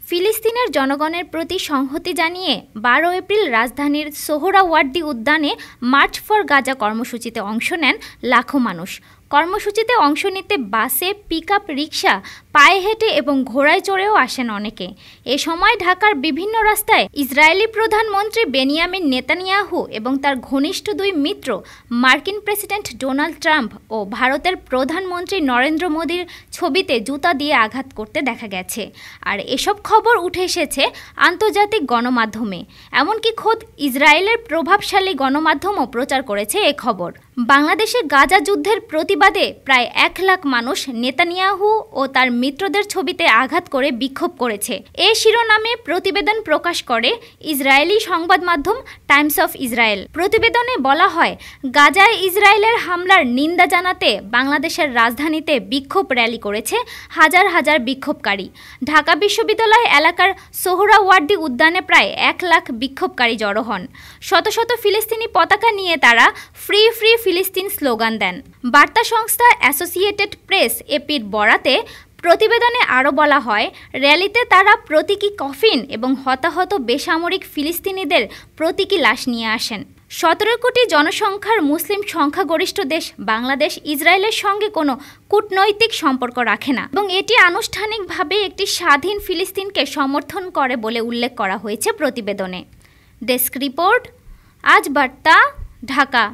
ফিলিস্তিনের জনগণের প্রতি সংহতি জানিয়ে ১২ এপ্রিল রাজধানীর সোহরাওয়ার্দী উদ্যানে মার্চ ফর গাজা কর্মসূচিতে অংশ নেন লাখো মানুষ। কর্মসূচিতে অংশ নিতে বাসে, পিকআপ, রিকশা, পায়ে হেঁটে এবং ঘোড়ায় চড়েও আসেন অনেকে। এ সময় ঢাকার বিভিন্ন রাস্তায় ইসরায়েলি প্রধানমন্ত্রী বেনিয়ামিন নেতানিয়াহু এবং তার ঘনিষ্ঠ দুই মিত্র মার্কিন প্রেসিডেন্ট ডোনাল্ড ট্রাম্প ও ভারতের প্রধানমন্ত্রী নরেন্দ্র মোদির ছবিতে জুতা দিয়ে আঘাত করতে দেখা গেছে। আর এসব খবর উঠে এসেছে আন্তর্জাতিক গণমাধ্যমে, এমনকি খোদ ইসরায়েলের প্রভাবশালী গণমাধ্যমও প্রচার করেছে এ খবর। বাংলাদেশে গাজা যুদ্ধের প্রতিবাদে প্রায় ১ লাখ মানুষ নেতানিয়াহু ও তার মিত্রদের ছবিতে আঘাত করে বিক্ষোভ করেছে। এ শিরোনামে প্রতিবেদন প্রকাশ করে ইসরায়েলি সংবাদ মাধ্যম টাইমস অফ ইসরায়েল। প্রতিবেদনে বলা হয়, গাজায় ইসরায়েলের হামলার নিন্দা জানাতে বাংলাদেশের রাজধানীতে বিক্ষোভ র্যালি করেছে হাজার হাজার বিক্ষোভকারী। ঢাকা বিশ্ববিদ্যালয় এলাকার সোহরাওয়ার্দী উদ্যানে প্রায় ১ লাখ বিক্ষোভকারী জড়ো হন। শত শত ফিলিস্তিনি পতাকা নিয়ে তারা ফ্রি ফ্রি ফিলিস্তিন স্লোগান দেন। বার্তা সংস্থা অ্যাসোসিয়েটেড প্রেস এপির বরাতে প্রতিবেদনে আরও বলা হয়, র্যালিতে তারা প্রতীকী কফিন এবং হতাহত বেসামরিক ফিলিস্তিনিদের প্রতীকী লাশ নিয়ে আসেন। ১৭ কোটি জনসংখ্যার মুসলিম সংখ্যাগরিষ্ঠ দেশ বাংলাদেশ ইসরায়েলের সঙ্গে কোনো কূটনৈতিক সম্পর্ক রাখে না এবং এটি আনুষ্ঠানিকভাবে একটি স্বাধীন ফিলিস্তিনকে সমর্থন করে বলে উল্লেখ করা হয়েছে প্রতিবেদনে। ডেস্ক রিপোর্ট, আজ বার্তা, ঢাকা।